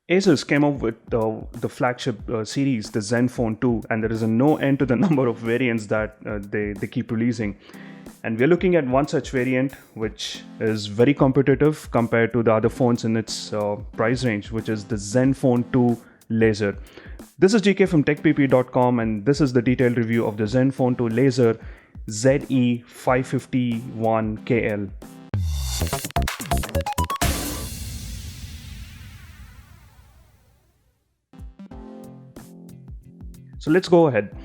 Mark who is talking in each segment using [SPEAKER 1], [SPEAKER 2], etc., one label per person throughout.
[SPEAKER 1] Asus came up with the flagship series, the ZenFone 2, and there is a no end to the number of variants that they keep releasing. And we're looking at one such variant which is very competitive compared to the other phones in its price range, which is the ZenFone 2 Laser. This is GK from TechPP.com, and this is the detailed review of the ZenFone 2 Laser ZE551KL. So let's go ahead.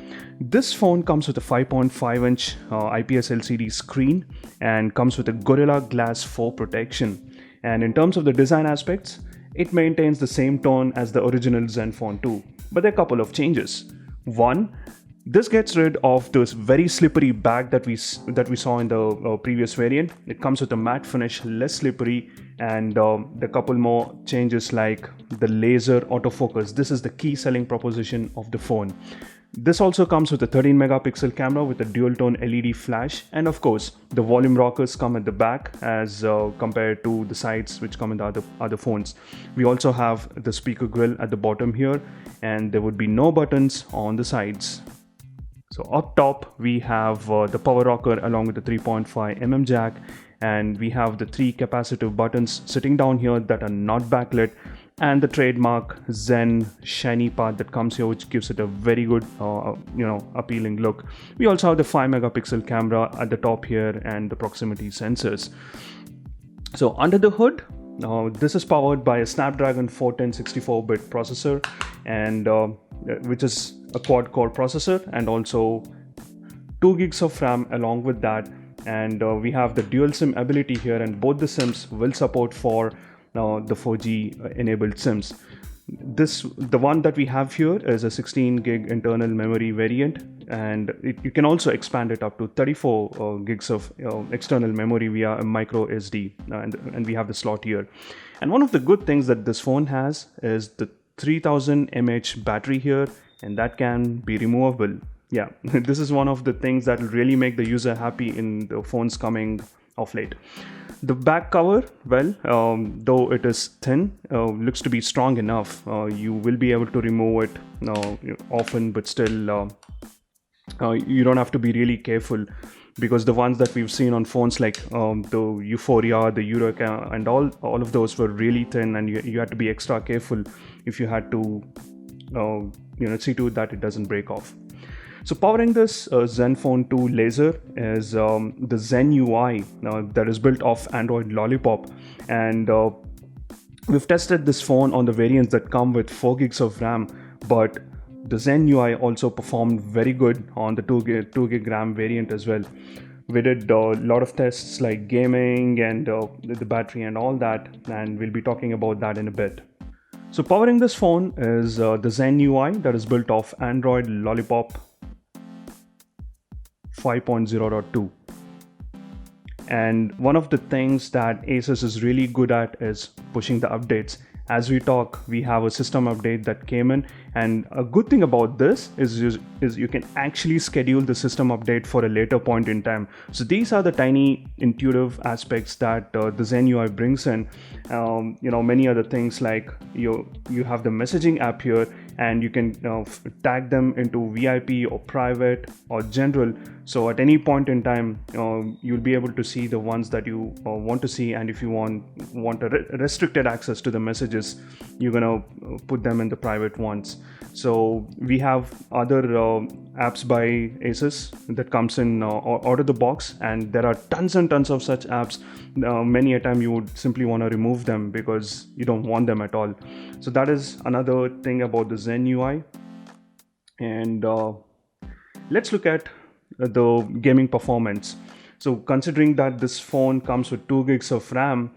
[SPEAKER 1] This phone comes with a 5.5-inch IPS LCD screen and comes with a Gorilla Glass 4 protection. And in terms of the design aspects, it maintains the same tone as the original ZenFone 2, but there are a couple of changes. One, this gets rid of this very slippery back that we saw in the previous variant. It comes with a matte finish, less slippery, and the couple more changes like the laser autofocus. This is the key selling proposition of the phone. This also comes with a 13 megapixel camera with a dual tone LED flash, and of course the volume rockers come at the back as compared to the sides which come in the other phones. We also have the speaker grill at the bottom here, and there would be no buttons on the sides. So up top we have the power rocker along with the 3.5mm jack, and we have the 3 capacitive buttons sitting down here that are not backlit, and the trademark Zen shiny part that comes here, which gives it a very good appealing look. We also have the 5 megapixel camera at the top here and the proximity sensors. So under the hood, this is powered by a Snapdragon 410 64-bit processor, and which is a quad-core processor, and also 2 gigs of RAM along with that. And we have the dual SIM ability here, and both the SIMs will support for the 4G enabled SIMs. The one that we have here is a 16 gig internal memory variant, and you can also expand it up to 34 gigs of external memory via a micro SD, and we have the slot here. And one of the good things that this phone has is the 3000 mAh battery here, and that can be removable. Yeah, this is one of the things that will really make the user happy in the phones coming of late. The back cover, well, though it is thin, looks to be strong enough. You will be able to remove it often, but still you don't have to be really careful, because the ones that we've seen on phones like the Euphoria, the Yureka, and all of those were really thin, and you had to be extra careful if you had to see to it that it doesn't break off. So powering this ZenFone 2 Laser is the Zen UI that is built off Android Lollipop, and we've tested this phone on the variants that come with 4 gigs of RAM, but the Zen UI also performed very good on the 2 gig RAM variant as well. We did a lot of tests like gaming and the battery and all that, and we'll be talking about that in a bit. So powering this phone is the Zen UI that is built off Android Lollipop 5.0.2. And one of the things that Asus is really good at is pushing the updates. As we talk, we have a system update that came in, and a good thing about this is you can actually schedule the system update for a later point in time. So these are the tiny intuitive aspects that the Zen UI brings in. Many other things like you have the messaging app here, and you can tag them into VIP or private or general. So at any point in time, you'll be able to see the ones that you want to see, and if you want a restricted access to the messages, you're gonna put them in the private ones. So we have other apps by Asus that comes in out of the box, and there are tons and tons of such apps. Many a time you would simply want to remove them because you don't want them at all. So that is another thing about the Zen UI. And let's look at the gaming performance. So considering that this phone comes with 2 gigs of RAM,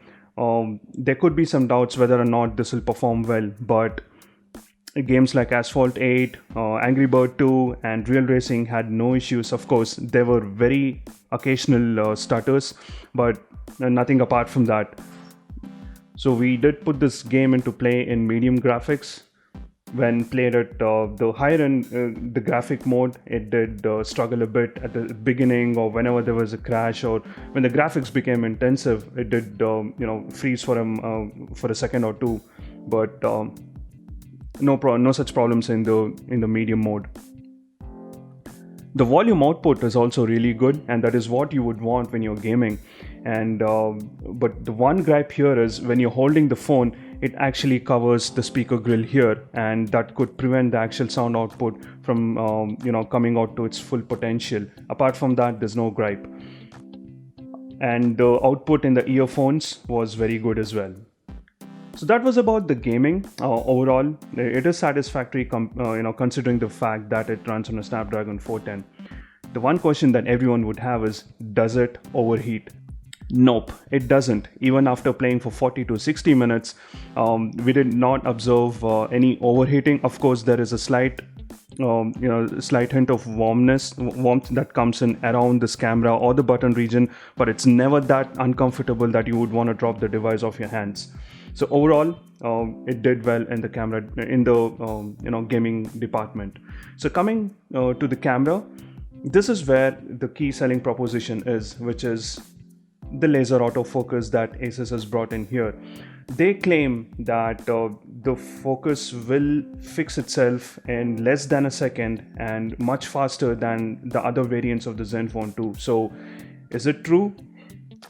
[SPEAKER 1] there could be some doubts whether or not this will perform well, but games like Asphalt 8, Angry Bird 2 and Real Racing had no issues. Of course, there were very occasional stutters, but nothing apart from that. So we did put this game into play in medium graphics. When played at the higher end, the graphic mode, it did struggle a bit at the beginning, or whenever there was a crash, or when the graphics became intensive, it did freeze for a second or two. But no such problems in the medium mode. The volume output is also really good, and that is what you would want when you're gaming. And but the one gripe here is when you're holding the phone, it actually covers the speaker grill here, and that could prevent the actual sound output from coming out to its full potential. Apart from that, there's no gripe. And the output in the earphones was very good as well. So that was about the gaming. Overall, it is satisfactory, considering the fact that it runs on a Snapdragon 410. The one question that everyone would have is, does it overheat? Nope, it doesn't. Even after playing for 40 to 60 minutes, we did not observe any overheating. Of course, there is a slight hint of warmth that comes in around this camera or the button region, but it's never that uncomfortable that you would want to drop the device off your hands. So overall, it did well in the camera, in the gaming department. So coming to the camera, this is where the key selling proposition is, which is the laser autofocus that Asus has brought in here. They claim that the focus will fix itself in less than a second and much faster than the other variants of the ZenFone 2. So is it true?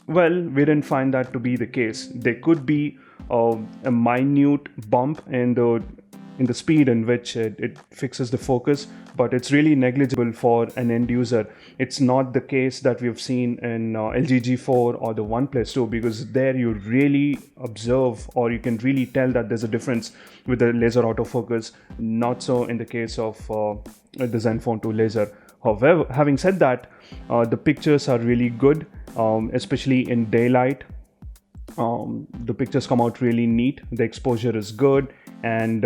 [SPEAKER 1] Well, we didn't find that to be the case. There could be a minute bump in the speed in which it fixes the focus, but it's really negligible for an end user. It's not the case that we've seen in LG G4 or the OnePlus 2, because there you really observe, or you can really tell that there's a difference with the laser autofocus. Not so in the case of the ZenFone 2 laser. However, having said that, the pictures are really good, especially in daylight. The pictures come out really neat, the exposure is good, and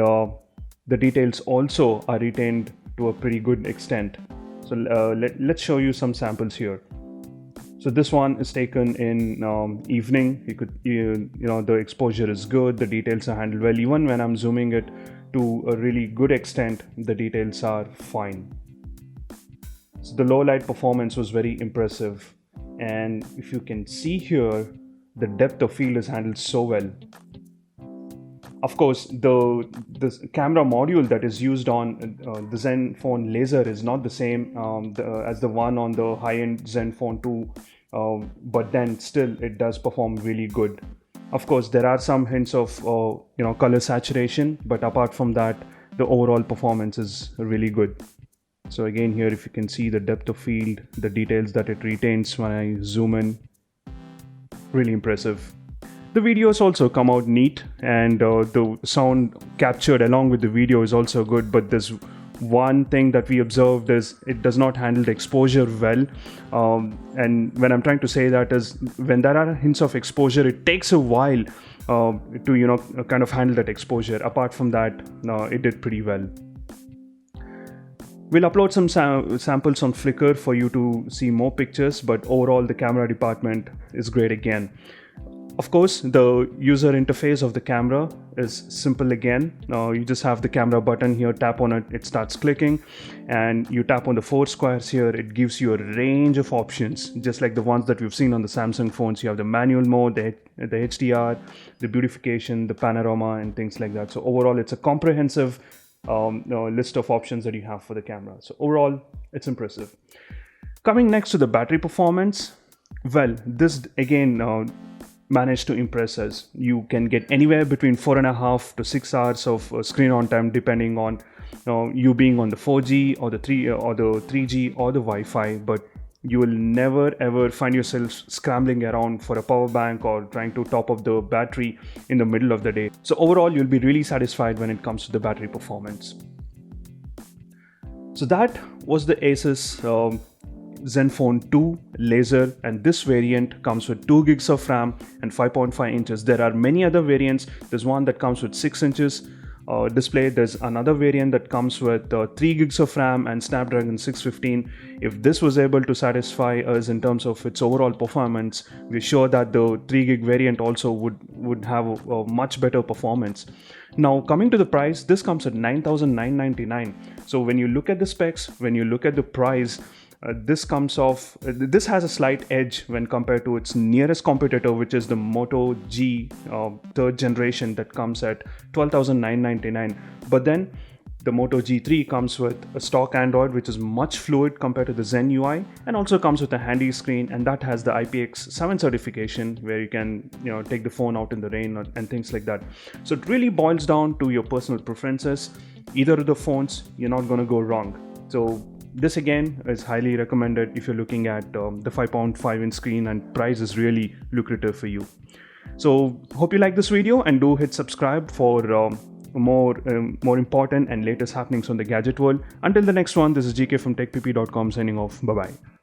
[SPEAKER 1] the details also are retained to a pretty good extent. So let's show you some samples here. So this one is taken in evening. The exposure is good, the details are handled well. Even when I'm zooming it to a really good extent, the details are fine. So the low light performance was very impressive, and if you can see here, the depth of field is handled so well. Of course, the camera module that is used on the ZenFone laser is not the same as the one on the high-end ZenFone 2, but then still it does perform really good. Of course, there are some hints of color saturation, but apart from that, the overall performance is really good. So again, here if you can see the depth of field, the details that it retains when I zoom in, really impressive. The videos also come out neat, and the sound captured along with the video is also good, but there's one thing that we observed is it does not handle the exposure well, and when I'm trying to say that is, when there are hints of exposure, it takes a while to kind of handle that exposure. Apart from that, it did pretty well. We'll upload some samples on Flickr for you to see more pictures, but overall the camera department is great again. Of course, the user interface of the camera is simple again. You just have the camera button here, tap on it, it starts clicking, and you tap on the 4 squares here, it gives you a range of options, just like the ones that we've seen on the Samsung phones. You have the manual mode, the HDR, the beautification, the panorama, and things like that. So overall, it's a comprehensive list of options that you have for the camera. So overall, it's impressive. Coming next to the battery performance, well, this again managed to impress us. You can get anywhere between 4.5 to 6 hours of screen on time, depending on you being on the 4G or the 3G or the Wi-Fi, but you will never ever find yourself scrambling around for a power bank or trying to top up the battery in the middle of the day. So overall, you'll be really satisfied when it comes to the battery performance. So that was the Asus ZenFone 2 laser, and this variant comes with 2 gigs of RAM and 5.5 inches. There are many other variants. There's one that comes with 6 inches display. There's another variant that comes with 3 gigs of RAM and Snapdragon 615. If this was able to satisfy us in terms of its overall performance, we're sure that the 3 gig variant also would have a much better performance. Now, coming to the price, this comes at $9,999. So when you look at the specs, when you look at the price, this has a slight edge when compared to its nearest competitor, which is the Moto G third generation that comes at $12,999. But then the Moto G3 comes with a stock Android, which is much fluid compared to the Zen UI, and also comes with a handy screen, and that has the IPX7 certification, where you can take the phone out in the rain and things like that. So it really boils down to your personal preferences. Either of the phones, you're not going to go wrong. So this again is highly recommended if you're looking at the 5.5-inch screen and price is really lucrative for you. So hope you like this video, and do hit subscribe for more important and latest happenings on the gadget world. Until the next one, this is GK from TechPP.com signing off. Bye bye.